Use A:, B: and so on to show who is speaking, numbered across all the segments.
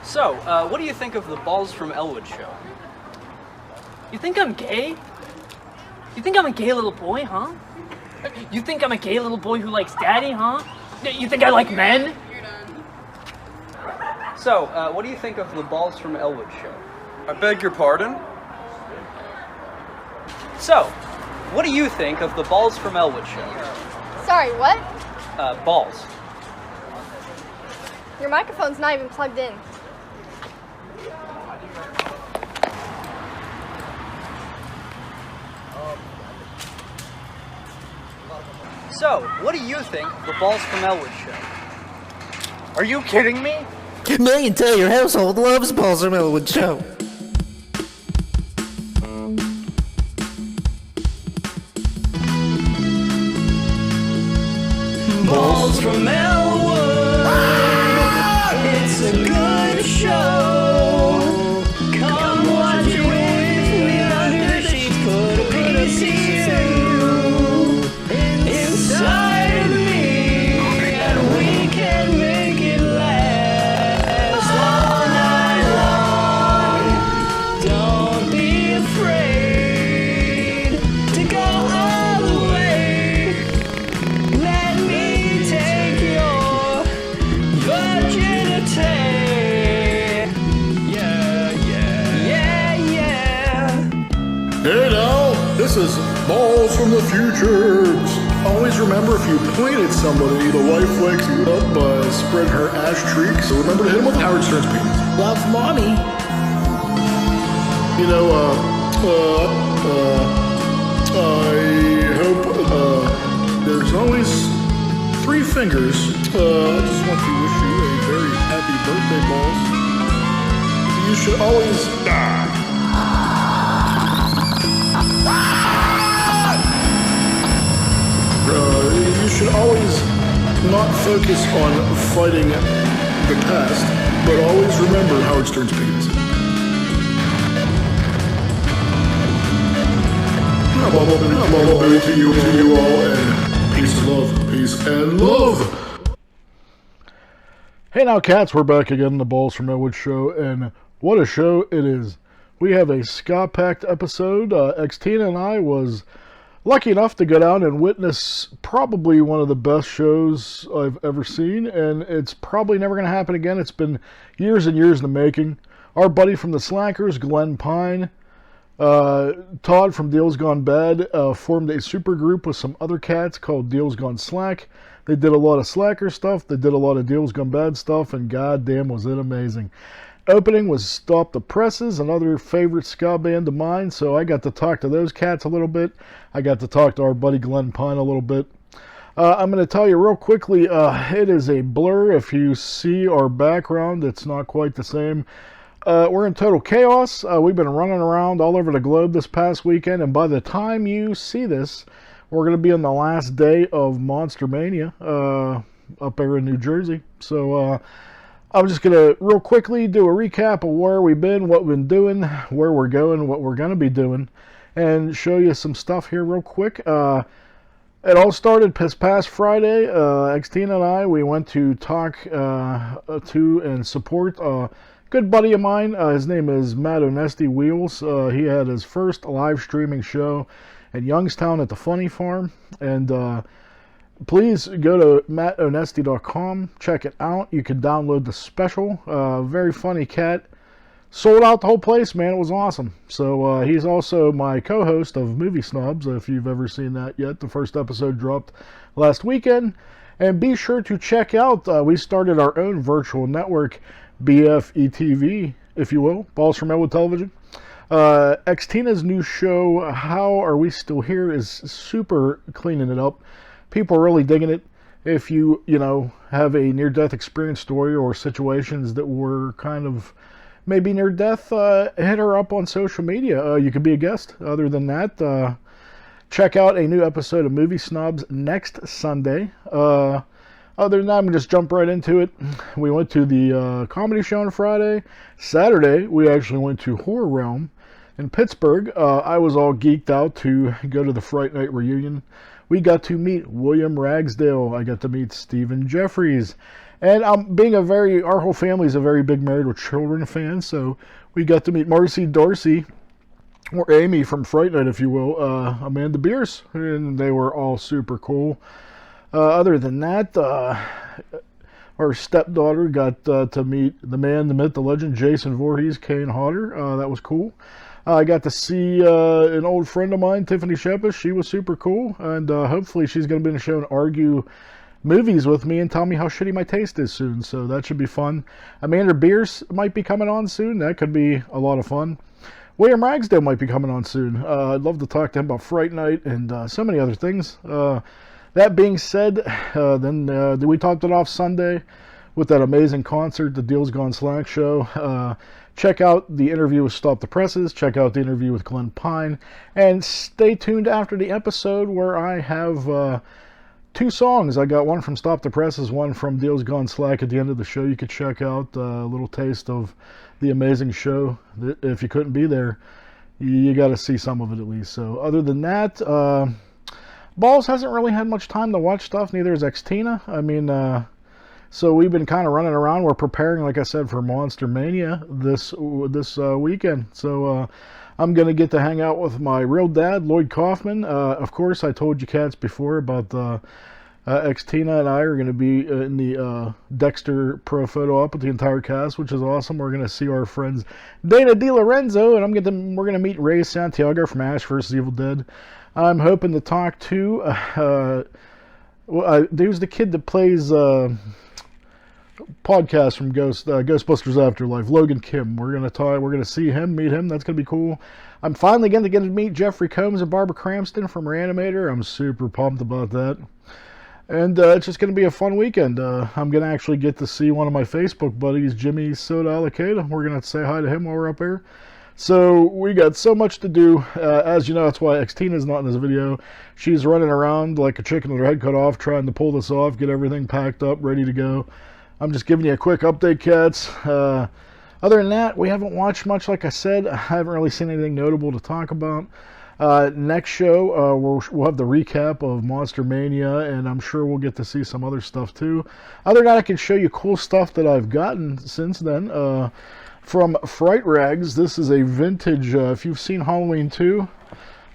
A: So, what do you think of the Balls from Ellwood show?
B: You think I'm gay? You think I'm a gay little boy, huh? You think I'm a gay little boy who likes daddy, huh? You think I like men?
A: So, what do you think of the Balls from Ellwood show?
C: I beg your pardon?
A: So, what do you think of the Balls from Ellwood show?
D: Sorry, what?
A: Balls.
D: Your microphone's not even plugged in.
A: So, what do you think of the Balls from Ellwood show?
C: Are you kidding me?
E: My entire household loves Balls from Ellwood show.
B: Balls from Ellwood. It's a good show. Come watch it with me under the sheets. Put a piece of you inside of me, and we can make it last all night long. Don't be afraid to go all the way. Let me take your virginity. Yeah.
F: Hey now, this is Balls from the Future. Always remember, if you point at somebody, the wife wakes you up by spreading her ash cheek. So remember to hit him with Howard Stern's penis.
E: Love mommy.
F: You know, I hope there's always three fingers. I just want to wish you a very happy birthday, Balls. You should always... you should always not focus on fighting the past, but always remember Howard Stern's penis. To you all, and peace and love. Peace and love. Hey now, cats, we're back again, the Balls from Ellwood show, and what a show it is. We have a ska-packed episode. Xtina and I was lucky enough to go down and witness probably one of the best shows I've ever seen, and it's probably never going to happen again. It's been years and years in the making. Our buddy from the Slackers, Glen Pine, Todd from Deals Gone Bad, formed a super group with some other cats called Deals Gone Slack. They did a lot of Slacker stuff, they did a lot of Deals Gone Bad stuff, and goddamn was it amazing. Opening was Stop the Presses, another favorite ska band of mine, so I got to talk to those cats a little bit. I got to talk to our buddy Glen Pine a little bit. I'm going to tell you real quickly, it is a blur. If you see our background, it's not quite the same. We're in total chaos. We've been running around all over the globe this past weekend, and by the time you see this, we're going to be on the last day of Monster Mania up there in New Jersey. So I'm just going to real quickly do a recap of where we've been, what we've been doing, where we're going, what we're going to be doing, and show you some stuff here real quick. It all started this past Friday. Xtina and I, we went to talk to and support a good buddy of mine. His name is Matt Onesti Wheels. He had his first live streaming show in Youngstown at the Funny Farm, and please go to mattonesti.com, check it out. You can download the special. Very funny cat. Sold out the whole place, man. It was awesome. So he's also my co-host of Movie Snobs, if you've ever seen that yet. The first episode dropped last weekend. And be sure to check out, we started our own virtual network, BFETV, if you will, Balls from Ellwood Television. Xtina's new show, How Are We Still Here, is super cleaning it up. People are really digging it. If you have a near-death experience story or situations that were kind of maybe near death, hit her up on social media. You could be a guest. Other than that, check out a new episode of Movie Snobs next Sunday. Other than that, I'm going to just jump right into it. We went to the comedy show on Friday. Saturday, we actually went to Horror Realm in Pittsburgh. I was all geeked out to go to the Fright Night reunion. We got to meet William Ragsdale. I got to meet Stephen Jeffries. And our whole family is a very big Married with Children fan, so we got to meet Marcy Darcy, or Amy from Fright Night, if you will, Amanda Bierce, and they were all super cool. Other than that, our stepdaughter got to meet the man, the myth, the legend, Jason Voorhees, Kane Hodder. That was cool. I got to see an old friend of mine, Tiffany Shepis. She was super cool, and hopefully she's going to be in the show and argue movies with me and tell me how shitty my taste is soon, so that should be fun. Amanda Bierce might be coming on soon. That could be a lot of fun. William Ragsdale might be coming on soon. I'd love to talk to him about Fright Night and so many other things. That being said, then we topped it off Sunday with that amazing concert, the Deals Gone Slack show. Check out the interview with Stop the Presses. Check out the interview with Glen Pine. And stay tuned after the episode where I have 2 songs. I got one from Stop the Presses, one from Deals Gone Slack at the end of the show. You could check out a little taste of the amazing show. If you couldn't be there, you got to see some of it at least. So other than that, Balls hasn't really had much time to watch stuff. Neither has Xtina. I mean, so we've been kind of running around. We're preparing, like I said, for Monster Mania this weekend. So I'm going to get to hang out with my real dad, Lloyd Kaufman. Of course, I told you cats before about Xtina and I are going to be in the Dexter Pro Photo Op with the entire cast, which is awesome. We're going to see our friends Dana DiLorenzo, and we're going to meet Ray Santiago from Ash vs. Evil Dead. I'm hoping to talk to there's the kid that plays podcast from Ghostbusters Afterlife, Logan Kim. We're gonna see him, meet him. That's gonna be cool. I'm finally going to get to meet Jeffrey Combs and Barbara Cranston from Reanimator. I'm super pumped about that. And it's just going to be a fun weekend. I'm going to actually get to see one of my Facebook buddies, Jimmy Soda Alicata. We're going to say hi to him while we're up here. So we got so much to do. As you know, that's why Xtina's not in this video. She's running around like a chicken with her head cut off, trying to pull this off, get everything packed up, ready to go. I'm just giving you a quick update, cats. Other than that, we haven't watched much, like I said. I haven't really seen anything notable to talk about. Next show, we'll have the recap of Monster Mania, and I'm sure we'll get to see some other stuff too. Other than that, I can show you cool stuff that I've gotten since then. From Fright Rags, this is a vintage, if you've seen Halloween 2,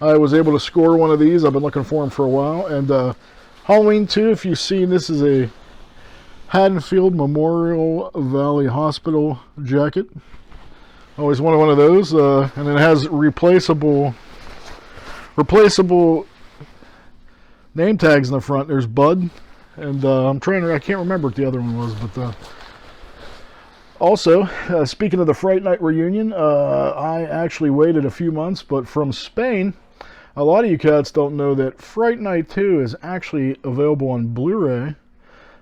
F: I was able to score one of these. I've been looking for them for a while. And Halloween 2, if you've seen, this is a Haddonfield Memorial Valley Hospital jacket. Always wanted one of those. And it has replaceable name tags in the front. There's Bud. And I can't remember what the other one was, but also, speaking of the Fright Night reunion, I actually waited a few months, but from Spain, a lot of you cats don't know that Fright Night 2 is actually available on Blu-ray.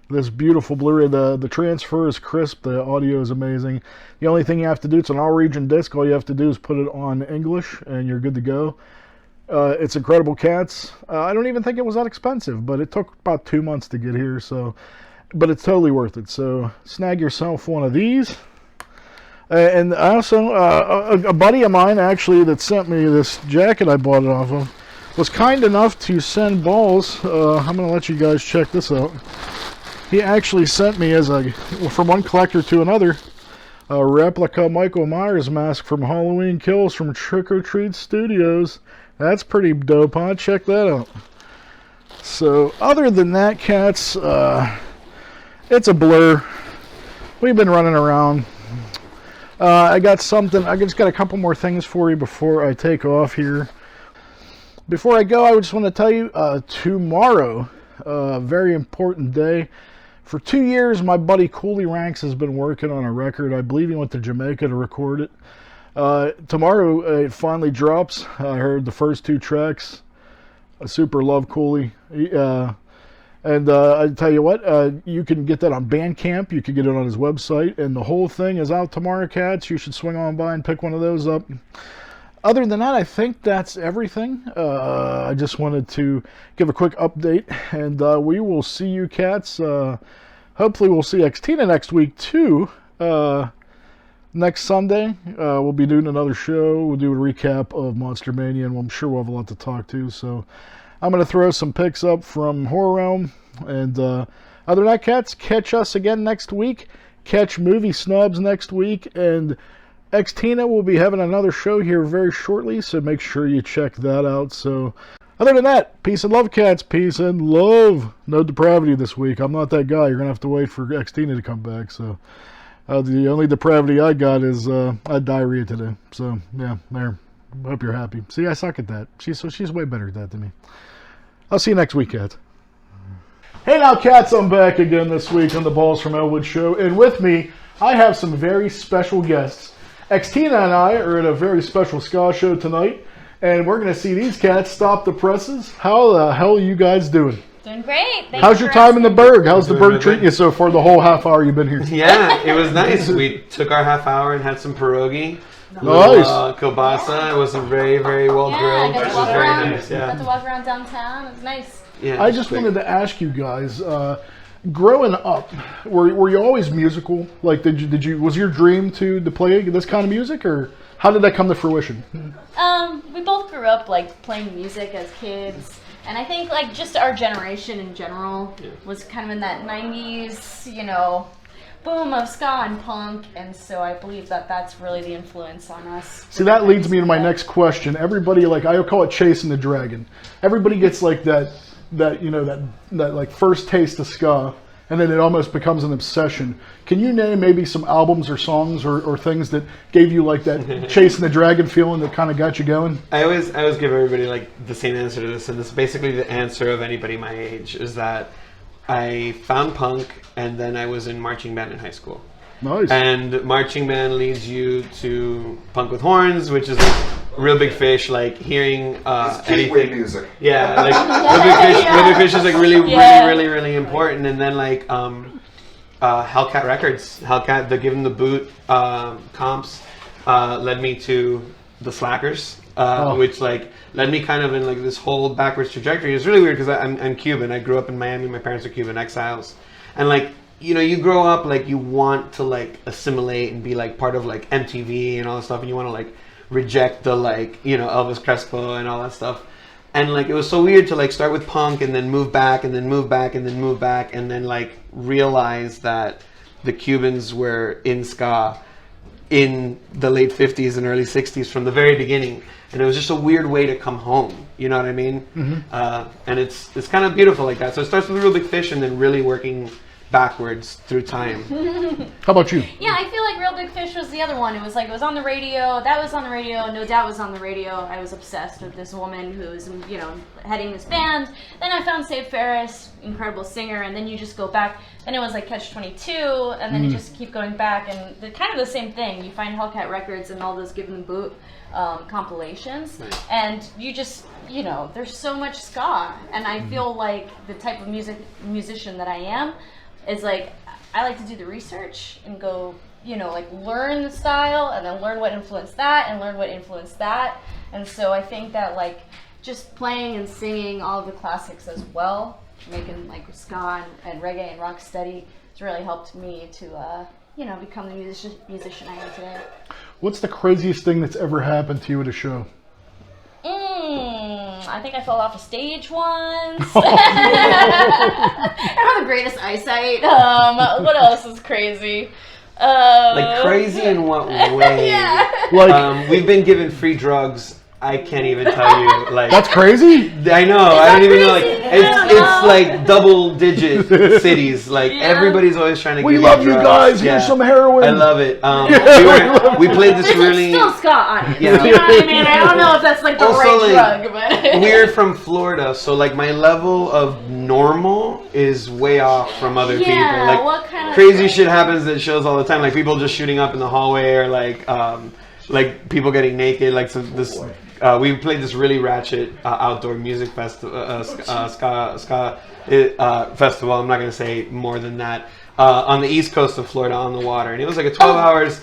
F: This beautiful Blu-ray, the transfer is crisp, the audio is amazing. The only thing you have to do, it's an all-region disc, all you have to do is put it on English, and you're good to go. It's incredible, cats. I don't even think it was that expensive, but it took about 2 months to get here, so... But it's totally worth it. So snag yourself one of these. And I also, a buddy of mine actually that sent me this jacket I bought it off of was kind enough to send Balls. I'm going to let you guys check this out. He actually sent me from one collector to another, a replica Michael Myers mask from Halloween Kills from Trick or Treat Studios. That's pretty dope, huh? Check that out. So other than that, cats, it's a blur. We've been running around. I just got a couple more things for you before I take off here. Before I go, I just want to tell you, tomorrow, a very important day. For 2 years, my buddy Cooley Ranks has been working on a record. I believe he went to Jamaica to record it. Tomorrow, it finally drops. I heard the first 2 tracks. I super love Cooley. And I tell you what, you can get that on Bandcamp. You can get it on his website. And the whole thing is out tomorrow, cats. You should swing on by and pick one of those up. Other than that, I think that's everything. I just wanted to give a quick update. And we will see you, cats. Hopefully we'll see Xtina next week, too. Next Sunday, we'll be doing another show. We'll do a recap of Monster Mania, and I'm sure we'll have a lot to talk to. So I'm going to throw some pics up from Horror Realm, and Other than that, cats, catch us again next week. Catch Movie Snubs next week. And Xtina will be having another show here very shortly, so make sure you check that out. So, other than that, peace and love, cats. Peace and love. No depravity this week. I'm not that guy. You're going to have to wait for Xtina to come back. So, the only depravity I got is I had diarrhea today. So, yeah, there. Hope you're happy. See, I suck at that. She's way better at that than me. I'll see you next week, cats. Hey now, cats, I'm back again this week on the Balls from Ellwood show. And with me, I have some very special guests. Xtina and I are at a very special ska show tonight. And we're going to see these cats stop the presses. How the hell are you guys doing?
G: Doing great.
F: How's your time in the Berg? How's the Berg treating you so far the whole half hour you've been here?
H: Yeah, it was nice. We took our half hour and had some pierogi.
F: Nice.
H: Kielbasa. It was very, very well grilled.
G: Got
H: It
G: to
H: was
G: walk
H: very
G: around.
H: nice. Yeah.
G: Got to walk around downtown. It was nice.
H: Yeah.
F: I just wanted to ask you guys, growing up, were you always musical? Like, did you was your dream to play this kind of music, or how did that come to fruition?
G: We both grew up like playing music as kids, and I think like just our generation in general was kind of in that 90s, boom of ska and punk, and so I believe that that's really the influence on us.
F: See, that leads me to my next question. Everybody, like, I call it chasing the dragon. Everybody gets like that like first taste of ska, and then it almost becomes an obsession. Can you name maybe some albums or songs or things that gave you like that chasing the dragon feeling that kind of got you going?
H: I always give everybody like the same answer to this, and this is basically the answer of anybody my age, is that I found punk, and then I was in marching band in high school.
F: Nice.
H: And marching band leads you to punk with horns, which is like Real Big Fish, like hearing anything.
C: Music.
H: Yeah, like Real Big Fish is like really important. And then like Hellcat Records, Hellcat, the Give 'Em the Boot comps led me to the Slackers, which like led me kind of in like this whole backwards trajectory. It's really weird because I'm Cuban. I grew up in Miami. My parents are Cuban exiles, and like, you grow up like you want to like assimilate and be like part of like MTV and all that stuff, and you want to like reject the like Elvis Crespo and all that stuff. And like it was so weird to like start with punk and then move back and then move back and then move back and then like realize that the Cubans were in ska in the late 50s and early 60s from the very beginning, and it was just a weird way to come home, you know what I mean? Mm-hmm. And it's kind of beautiful like that. So it starts with Real Big Fish and then really working backwards through time.
F: How about you?
G: Yeah, I feel like Real Big Fish was the other one. It was like, it was on the radio, that was on the radio, No Doubt was on the radio. I was obsessed with this woman who was, heading this band. Then I found Save Ferris, incredible singer, and then you just go back. Then it was like Catch-22, and then you just keep going back, and kind of the same thing. You find Hellcat Records and all those Give 'Em the Boot compilations, and you just, there's so much ska, and I feel like the type of musician that I am is like, I like to do the research and go, like learn the style and then learn what influenced that and learn what influenced that. And so I think that like just playing and singing all of the classics as well, making like ska and reggae and rock steady, has really helped me to, become the musician I am today.
F: What's the craziest thing that's ever happened to you at a show?
G: I think I fell off a stage once. I don't have the greatest eyesight. What else is crazy?
H: Like crazy in what way?
G: Yeah.
F: Like
H: we've been given free drugs. I can't even tell you. Like
F: that's crazy.
H: I know. I don't even know. Like
G: crazy?
H: it's like double-digit cities. Like everybody's always trying to.
F: We
H: give
F: love
H: you
F: you
H: drugs.
F: guys.
H: Yeah.
F: Here's some heroin.
H: I love it. We played this really.
G: It's still ska audience.
H: Yeah.
G: You know what I mean? I don't know if that's like the
H: Also,
G: right
H: like,
G: drug, but
H: We're from Florida, so like my level of normal is way off from other people. Like
G: what kind of
H: crazy shit happens at shows all the time. Like people just shooting up in the hallway, or like people getting naked. Like we played this really ratchet outdoor music festival, ska festival. I'm not gonna say more than that. On the east coast of Florida, on the water, and it was like a 12 hours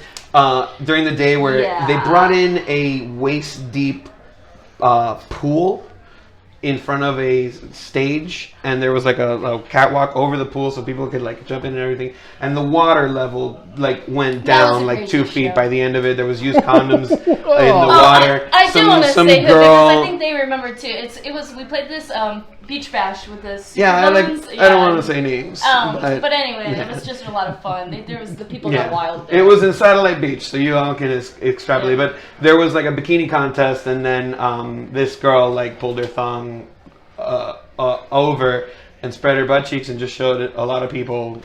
H: during the day where they brought in a waist deep pool in front of a stage, and there was like a catwalk over the pool so people could like jump in and everything, and the water level like went down like 2 feet by the end of it. There was used condoms in the water.
G: I do want to
H: some
G: say that
H: girl,
G: because I think they remember too. We played this beach bash with the super
H: Yeah,
G: villains.
H: I don't want to say names.
G: But anyway, it was just a lot of fun. There was the people got wild there.
H: It was in Satellite Beach, so you all can extrapolate. But there was like a bikini contest, and then this girl like pulled her thong over and spread her butt cheeks and just showed a lot of people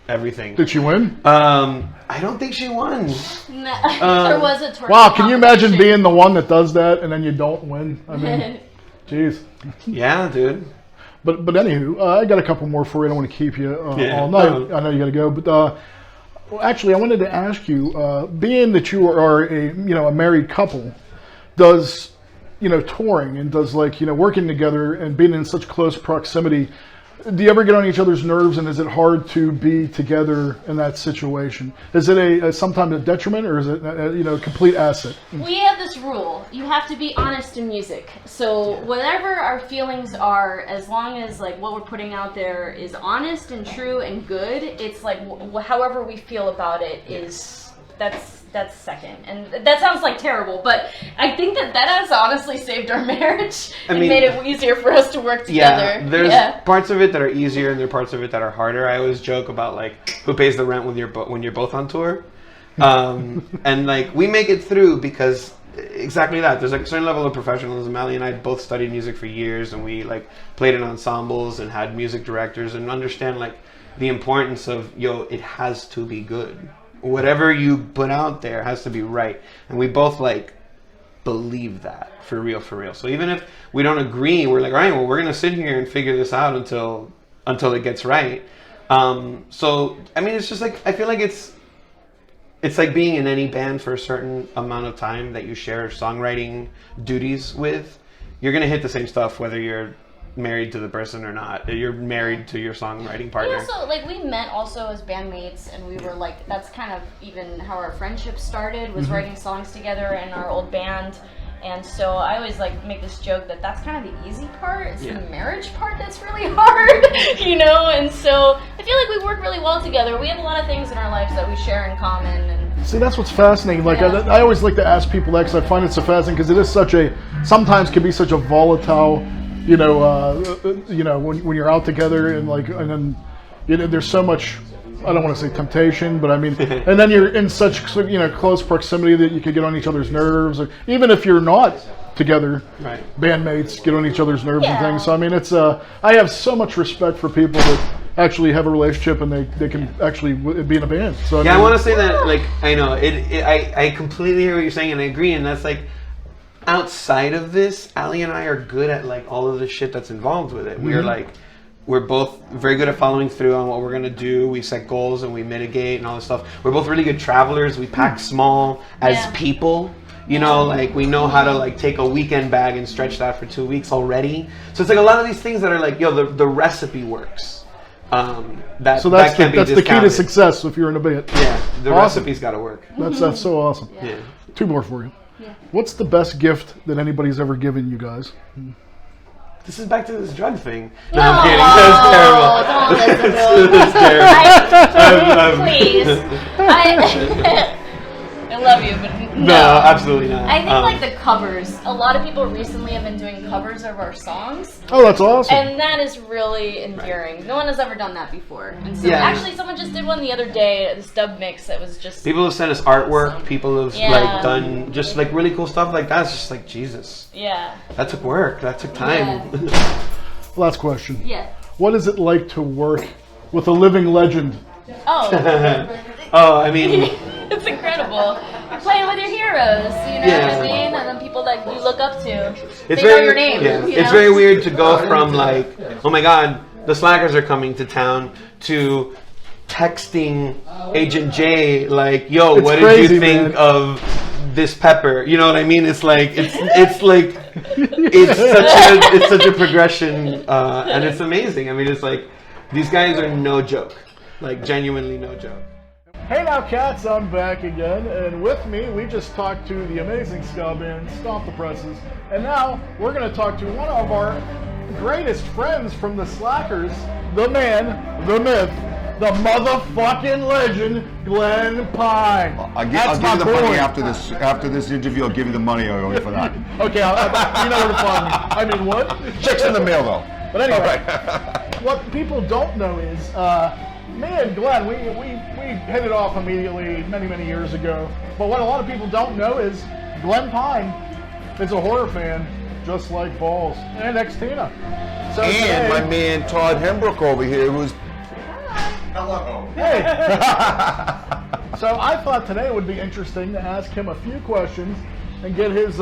H: everything.
F: Did she win?
H: I don't think she won.
G: There was a tournament.
F: Wow, can you imagine being the one that does that and then you don't win? I mean, jeez.
H: Yeah, dude.
F: But anywho, I got a couple more for you. I don't want to keep you all night. I know you got to go, but well, actually, I wanted to ask you, being that you are a married couple, does touring and does working together and being in such close proximity, do you ever get on each other's nerves, and is it hard to be together in that situation? Is it sometimes a detriment, or is it a complete asset?
G: We have this rule: you have to be honest in music. So whatever our feelings are, as long as like what we're putting out there is honest and true and good, it's like however we feel about it is that's second. And that sounds like terrible, but I think that has honestly saved our marriage and made it easier for us to work together.
H: Yeah, there's parts of it that are easier and there are parts of it that are harder. I always joke about like who pays the rent when you're both on tour. And like we make it through because exactly that. There's like a certain level of professionalism. Ali and I both studied music for years, and we like played in ensembles and had music directors and understand like the importance of it has to be good. Whatever you put out there has to be right, and we both like believe that for real. So even if we don't agree, we're like, all right, well, we're gonna sit here and figure this out until it gets right. So I mean, it's just like I feel like it's like being in any band for a certain amount of time that you share songwriting duties with. You're gonna hit the same stuff whether you're married to the person or not. You're married to your songwriting partner.
G: We also we met also as bandmates, and we were like, that's kind of even how our friendship started, was writing songs together in our old band. And so I always like make this joke that's kind of the easy part. It's the marriage part that's really hard, and so I feel like we work really well together. We have a lot of things in our lives that we share in common. And
F: see, that's what's fascinating. Like I always like to ask people that, because I find it so fascinating, because it is sometimes can be such a volatile, when you're out together and then there's so much, I don't want to say temptation, but I mean, and then you're in such close proximity that you could get on each other's nerves, or even if you're not together, bandmates get on each other's nerves and things. So I mean, it's I have so much respect for people that actually have a relationship and they can actually be in a band. So
H: I want to say that I know I completely hear what you're saying, and I agree, and that's like. Outside of this, Ali and I are good at like all of the shit that's involved with it. We're both very good at following through on what we're gonna do. We set goals and we mitigate and all this stuff. We're both really good travelers. We pack small as people. We know how to take a weekend bag and stretch that for 2 weeks already. So it's like a lot of these things that are like, the recipe works.
F: So that's the key to success if you're in a band.
H: Yeah, the recipe's got to work.
F: That's so awesome.
H: Yeah.
F: 2 more for you. Yeah. What's the best gift that anybody's ever given you guys?
H: This is back to this drug thing. No, I'm kidding. That's terrible.
G: Please. I love you, but no,
H: absolutely not.
G: I think the covers. A lot of people recently have been doing covers of our songs.
F: Oh, that's awesome.
G: And that is really endearing. Right. No one has ever done that before. And so actually someone just did one the other day, this dub mix that was just
H: people have sent us artwork, awesome. People have done just really cool stuff like that. It's just like Jesus.
G: Yeah.
H: That took work. That took time.
F: Yeah. Last question.
G: Yeah.
F: What is it like to work with a living legend?
G: Oh.
H: I mean
G: it's incredible. You're playing with your heroes, you know what I mean? And then people that you look up to. They know your name.
H: Yeah. It's very weird to go from oh my God, the Slackers are coming to town, to texting Agent J yo, what did you think of this pepper? You know what I mean? It's like it's such a progression, and it's amazing. I mean, it's like these guys are no joke, genuinely no joke.
F: Hey now, cats, I'm back again, and with me, we just talked to the amazing ska band, Stomp the Presses, and now we're going to talk to one of our greatest friends from the Slackers, the man, the myth, the motherfucking legend, Glen Pine.
I: I'll give you the money after this interview. I'll give you the money for that.
F: Okay, you know where to find me. I mean, what?
I: Check's in the mail, though.
F: But anyway, what people don't know is, me and Glenn, we hit it off immediately many years ago. But what a lot of people don't know is Glen Pine is a horror fan, just like Balls and Xtina. So
I: And
F: today,
I: my man Todd Hembrook over here, who's
F: hey. So I thought today would be interesting to ask him a few questions and get his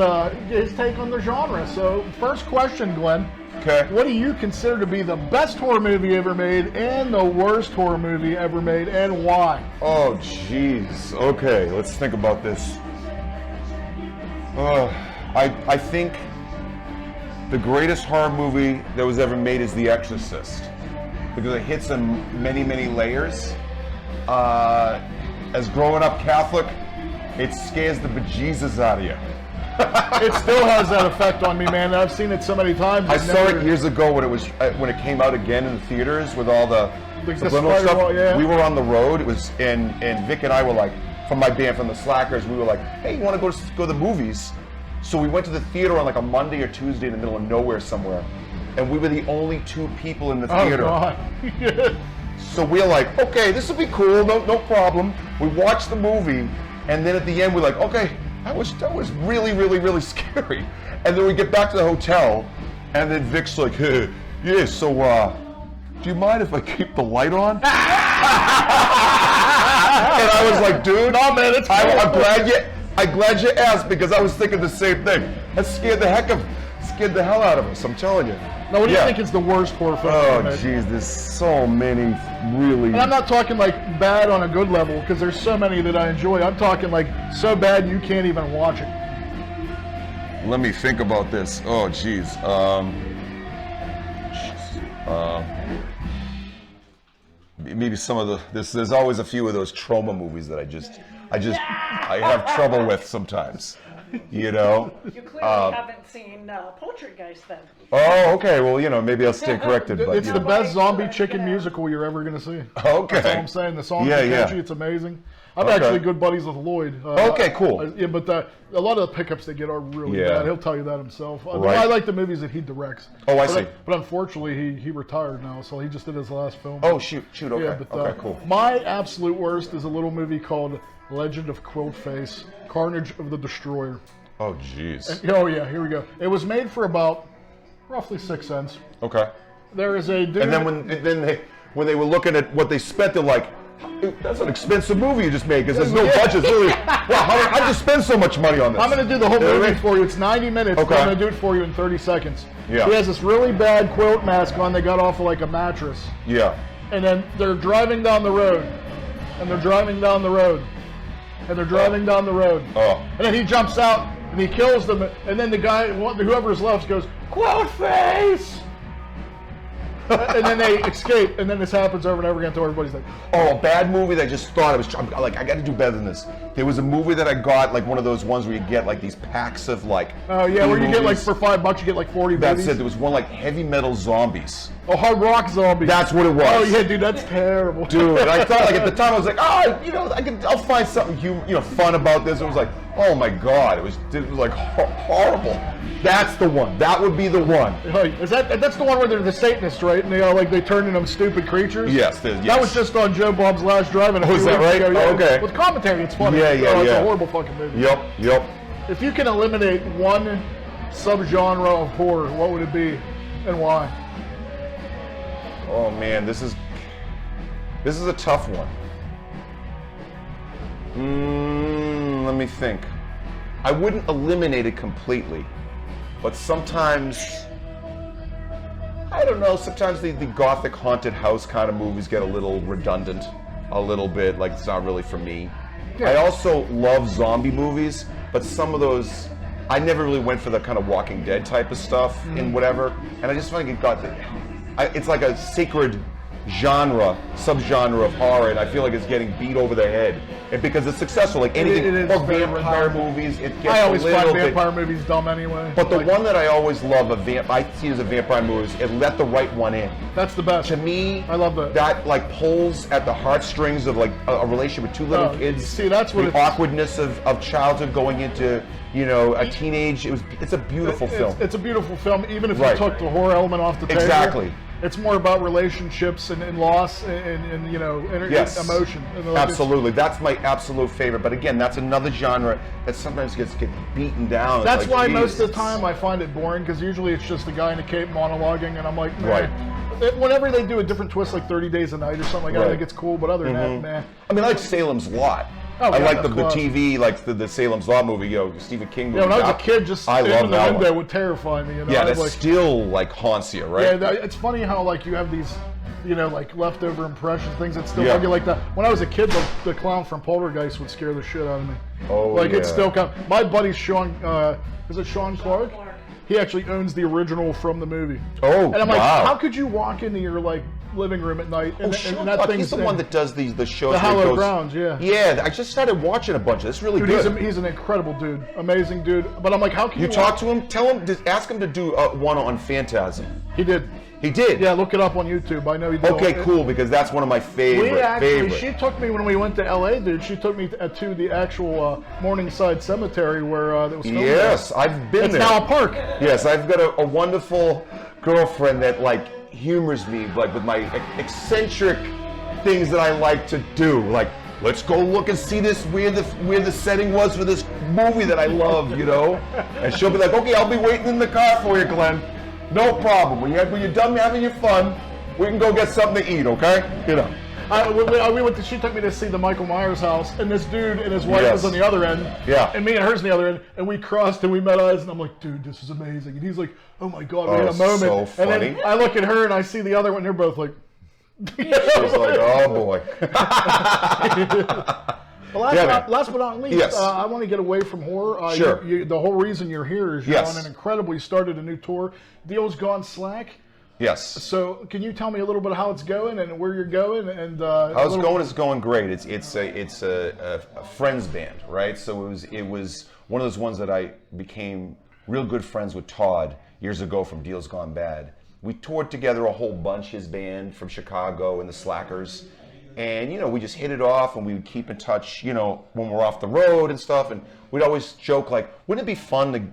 F: take on the genre. So first question, Glenn.
I: okay.
F: What do you consider to be the best horror movie ever made and the worst horror movie ever made, and why?
I: Oh, jeez. Okay, let's think about this. I think the greatest horror movie that was ever made is The Exorcist, because it hits on many layers. As growing up Catholic, it scares the bejesus out of you.
F: It still has that effect on me, man. I've seen it so many times.
I: I saw it years ago when it came out again in the theaters with all the subliminal stuff.
F: Wall, yeah.
I: We were on the road. It was and Vic and I were like, from my band, from the Slackers, we were like, hey, you want to go to the movies? So we went to the theater on like a Monday or Tuesday in the middle of nowhere somewhere, and we were the only 2 people in the theater.
F: Oh God.
I: So we're like, okay, this will be cool, no problem. We watched the movie, and then at the end we're like, okay, that was really scary. And then we get back to the hotel, and then Vic's like, hey, yeah, so do you mind if I keep the light on? And I was like, dude, no man, I'm glad you asked, because I was thinking the same thing. That scared the hell out of us, I'm telling you.
F: Now, what do you think is the worst horror film ever made?
I: Jeez, there's so many really.
F: And I'm not talking like bad on a good level, because there's so many that I enjoy. I'm talking like so bad you can't even watch it.
I: Let me think about this. Oh, jeez. Maybe some of there's always a few of those trauma movies that I have trouble with sometimes. You know.
J: You clearly haven't seen Poltergeist then.
I: Oh, okay. Well, maybe I'll stay corrected. But
F: it's the best zombie chicken musical you're ever gonna see.
I: Okay.
F: That's all I'm saying. The song's catchy. It's amazing. I'm actually good buddies with Lloyd.
I: Okay, cool.
F: Yeah, but a lot of the pickups they get are really bad. He'll tell you that himself.
I: Right.
F: I like the movies that he directs.
I: Oh, I see.
F: But unfortunately, he retired now, so he just did his last film.
I: Oh, shoot. Okay.
F: Yeah, but,
I: okay, cool.
F: My absolute worst is a little movie called Legend of Quilt Face: Carnage of the Destroyer.
I: Oh, jeez.
F: Oh yeah, here we go. It was made for about roughly 6 cents.
I: Okay.
F: There is a dude.
I: And then when they were looking at what they spent, they're like, that's an expensive movie you just made, because there's no budget. Really, wow, how'd you spend so much money on this?
F: I'm going to do the whole movie for you. It's 90 minutes.
I: Okay.
F: But I'm going to do it for you in 30 seconds.
I: Yeah.
F: He has this really bad quilt mask on they got off of like a mattress.
I: Yeah.
F: And then they're driving down the road. And they're driving down the road. And they're driving down the road.
I: Oh.
F: And then he jumps out and he kills them. And then the guy, whoever's left, goes, "Quilt face!" And then they escape, and then this happens over and over again until everybody's like,
I: oh, a bad movie that I just thought I got to do better than this. There was a movie that I got, like one of those ones where you get like these packs of like.
F: Oh yeah, where you get like for $5 you get like 40
I: That's
F: babies.
I: it. There was one like Heavy Metal Zombies.
F: Oh, Hard Rock Zombies.
I: That's what it was.
F: Oh yeah, dude, that's terrible.
I: Dude, I thought like at the time I was like, I'll find something fun about this. It was like, oh my god, it was like horrible. That's the one. That would be the one.
F: That's the one where they're the Satanists, right? And they turn into stupid creatures.
I: Yes,
F: That was just on Joe Bob's Last Drive. And
I: is that right?
F: Ago, yeah.
I: Okay.
F: With commentary, it's funny.
I: Yeah.
F: It's a horrible fucking movie.
I: Yep.
F: If you can eliminate one subgenre of horror, what would it be, and why?
I: Oh man, this is a tough one. Let me think. I wouldn't eliminate it completely, but sometimes, I don't know, sometimes the gothic haunted house kind of movies get a little redundant, a little bit, like it's not really for me. Yeah. I also love zombie movies, but some of those, I never really went for the kind of Walking Dead type of stuff and whatever, and I just find like it's like a sacred subgenre of horror, and I feel like it's getting beat over the head. And because it's successful, like anything,
F: It is
I: or
F: very
I: vampire
F: redundant.
I: movies, it gets
F: I always
I: a little
F: find vampire
I: bit.
F: movies dumb anyway.
I: But the
F: Like,
I: one that I always love, I see as a vampire movie, is let the right one in.
F: that's the best.
I: To me,
F: I love that.
I: That like pulls at the heartstrings of like a relationship with two little
F: Oh,
I: kids.
F: see, that's what
I: the
F: it's-
I: awkwardness of childhood going into a teenage. It's a beautiful film.
F: It's a beautiful film, even if
I: Right.
F: you took the horror element off the table.
I: Exactly.
F: It's more about relationships and loss and
I: Yes.
F: emotion. And like,
I: Absolutely, that's my absolute favorite. But again, that's another genre that sometimes gets beaten down. It's
F: That's
I: like,
F: why most of the
I: Jesus.
F: time I find it boring, because usually it's just a guy in a cape monologuing, and I'm like, meh.
I: Right.
F: Whenever they do a different twist, like 30 Days a Night or something like that, I
I: Right.
F: think it's cool. But other than that, meh.
I: I mean, I like Salem's Lot.
F: Oh,
I: I
F: yeah,
I: like the
F: of course.
I: TV, like the Salem's Lot movie, Stephen King movie.
F: Yeah, when I was a kid, just
I: I
F: standing
I: love
F: in the
I: that
F: window
I: one.
F: would terrify me.
I: Yeah,
F: I
I: that
F: was like,
I: still like haunts you, right?
F: yeah, it's funny how like you have these, like leftover impressions, things that still
I: Yeah.
F: bug you like that. When I was a kid, the clown from Poltergeist would scare the shit out of me.
I: Oh,
F: like
I: yeah.
F: it's still my buddy Sean, is it Sean Clark? He actually owns the original from the movie.
I: Oh,
F: and I'm like,
I: wow.
F: how could you walk into your like living room at night and,
I: Sean
F: and that
I: Clark,
F: thing's
I: he's the one that does the shows.
F: the
I: where he
F: Hallowed
I: goes-
F: Grounds, yeah.
I: Yeah, I just started watching a bunch of this. It's really
F: Dude,
I: good.
F: he's an incredible dude, amazing dude. But I'm like, how can
I: You
F: you
I: talk to him, tell him, ask him to do one on Phantasm.
F: He did.
I: He did?
F: Yeah, look it up on YouTube. I know he did.
I: Okay, cool, because that's one of my favorite.
F: She took me when we went to LA, dude. She took me to the actual Morningside Cemetery where it was filmed.
I: Yes, I've been
F: It's
I: there.
F: now a park.
I: Yes, I've got a wonderful girlfriend that like humors me like with my eccentric things that I like to do. Like, let's go look and see this where the setting was for this movie that I love, And she'll be like, okay, I'll be waiting in the car for you, Glenn. No problem. When you're done having your fun, we can go get something to eat, okay?
F: We went to, she took me to see the Michael Myers house, and this dude and his wife was on the other end, and me and her's on the other end, and we crossed and we met eyes, and I'm like, dude, this is amazing. And he's like, oh my god, we had a moment.
I: So funny.
F: And then I look at her and I see the other one, and they're both like,
I: She's like, oh boy.
F: Well, last but not least,
I: Yes.
F: I want to get away from horror.
I: Sure.
F: The whole reason you're here is you're
I: Yes.
F: on an incredibly started a new tour. Deal's gone slack.
I: Yes.
F: So can you tell me a little bit how it's going and where you're going and
I: How it's going is going great. It's a friends band, right? So it was one of those ones that I became real good friends with Todd years ago from Deals Gone Bad. We toured together a whole bunch, his band from Chicago and the Slackers. And, we just hit it off and we would keep in touch, when we're off the road and stuff. And we'd always joke like, wouldn't it be fun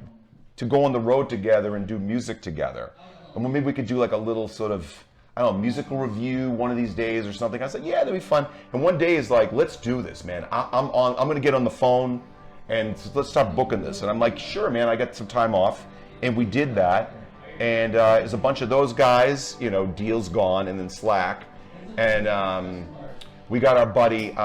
I: to go on the road together and do music together? And maybe we could do like a little sort of, I don't know, musical review one of these days or something. I said, yeah, that'd be fun. And one day is like, let's do this, man. I'm going to get on the phone and let's start booking this. And I'm like, sure, man, I got some time off. And we did that. And there's a bunch of those guys, Deal's Gone and then Slack. And we got our buddy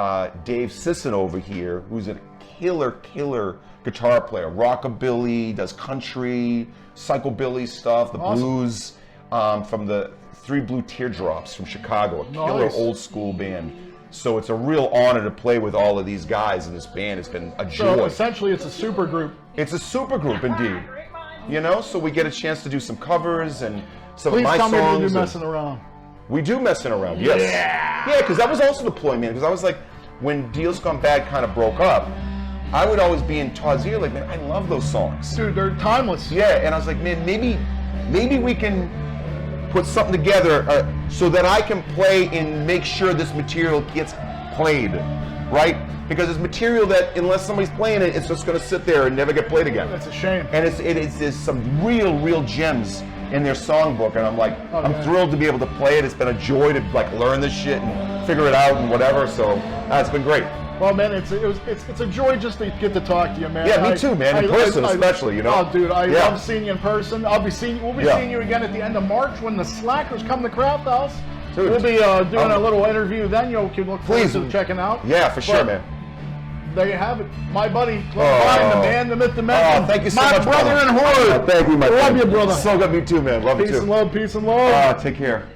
I: Dave Sisson over here, who's a killer guitar player. Rockabilly, does country, psychobilly stuff, the blues, from the Three Blue Teardrops from Chicago, a killer
F: Nice.
I: old school band. So it's a real honor to play with all of these guys in this band. It's been a joy.
F: So essentially it's a super group.
I: It's a super group indeed. So we get a chance to do some covers and some
F: Please
I: of my
F: tell me
I: songs.
F: you do messing around.
I: We do messing around, yes. Yeah, because that was also the ploy, man. Because I was like, when Deals Gone Bad kind of broke up, I would always be in Todd's ear like, man, I love those songs.
F: Dude, they're timeless.
I: Yeah, and I was like, man, maybe we can put something together so that I can play and make sure this material gets played, right? Because it's material that unless somebody's playing it, it's just going to sit there and never get played again.
F: That's a shame.
I: And there's some real gems in their songbook, and I'm like, I'm thrilled to be able to play it. It's been a joy to like learn this shit and figure it out and whatever. So it's been great.
F: Well, man, it's a joy just to get to talk to you, man.
I: Yeah, me too, man. In person, especially,
F: Oh, dude, I love seeing you in person. We'll be seeing you again at the end of March when the Slackers come to Craft House.
I: Dude,
F: we'll be doing a little interview then. You can look forward to checking out.
I: Yeah, for sure, man.
F: There you have it. My buddy, Glen, the man, the myth, the man.
I: Thank you so
F: my
I: much,
F: brother in
I: brother.
F: horror.
I: Thank you, my friend.
F: Love you, brother.
I: So good, me too, man. Love you too.
F: Peace and love, peace and love.
I: Take care.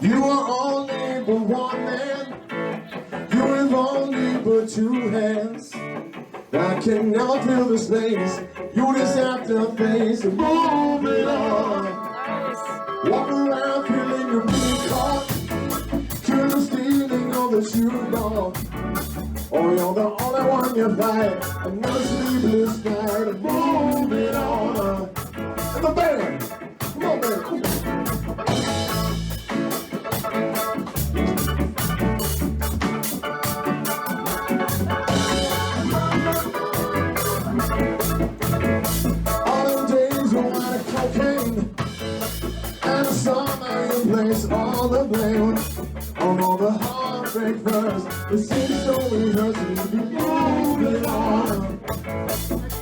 K: You are only but one man. You have only but two hands. I can never fill the space. You just have to face it. Move it on. Walk around feeling your being caught. Kill the stealing of the shoebox. Oh, you're the only one you fight. Another sleepless night. Move it on. And the band. Come on, man. All the blame on all the heartbreak first. The city only hurts me to be moving on.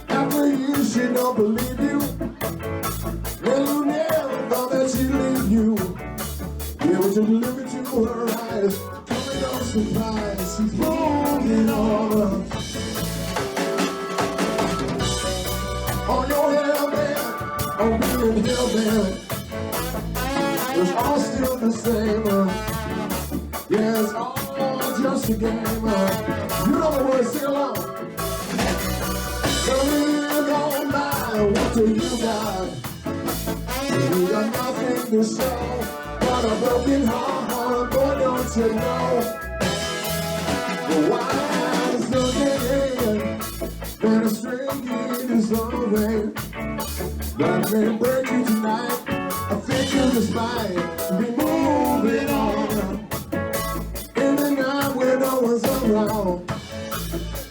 K: After you, she don't believe you. Well, you never thought that she'd leave you. Yeah, but you look into her eyes, coming no surprise. She's moving on. On your hellbent, on being hellbent. It's all still the same, yeah, it's all just a game, you know the words, sing along. The years gone by, what do you got? You got nothing to show, but a broken heart, boy, don't you know? The wine's looking in, and a string is on the way. That may break you tonight. I think you just might be moving on. In the night when no one's around,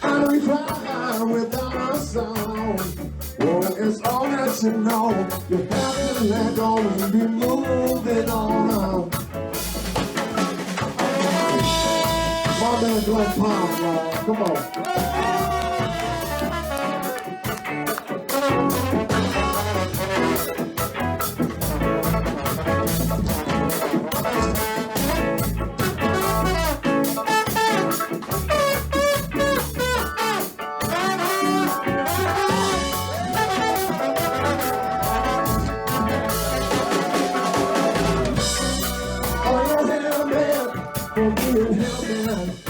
K: and we cry without a sound. Oh, it's all that you know. You have to let go and be moving on. My man Glen, come on.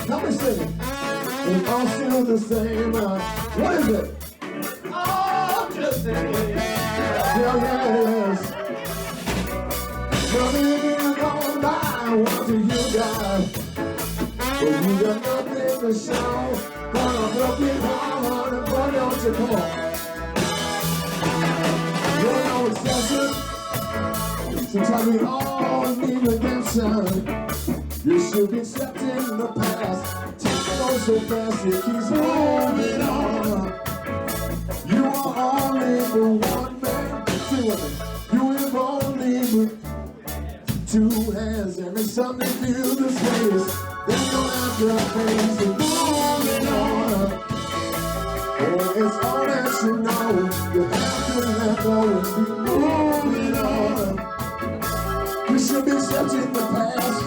K: Help me sing it. It's all still the same. What is it? All just the same. Yeah, yes. Nothing is gone by. What do you got? Well, you got nothing to show. But a broken heart, and boy, don't you call. You're no exception. Sometimes we all need redemption. You should be accepting the past. Time goes so fast, it keeps moving on. You are only the one man. See what you have only with two hands. Every time they feel the space, they don't have their face. They're moving on. Oh, it's all that you know. You have to let go and be moving on. You should be accepting the past.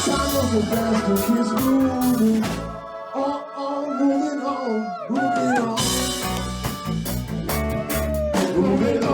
K: Time goes so fast, it keeps moving. Moving on, moving on. Moving on.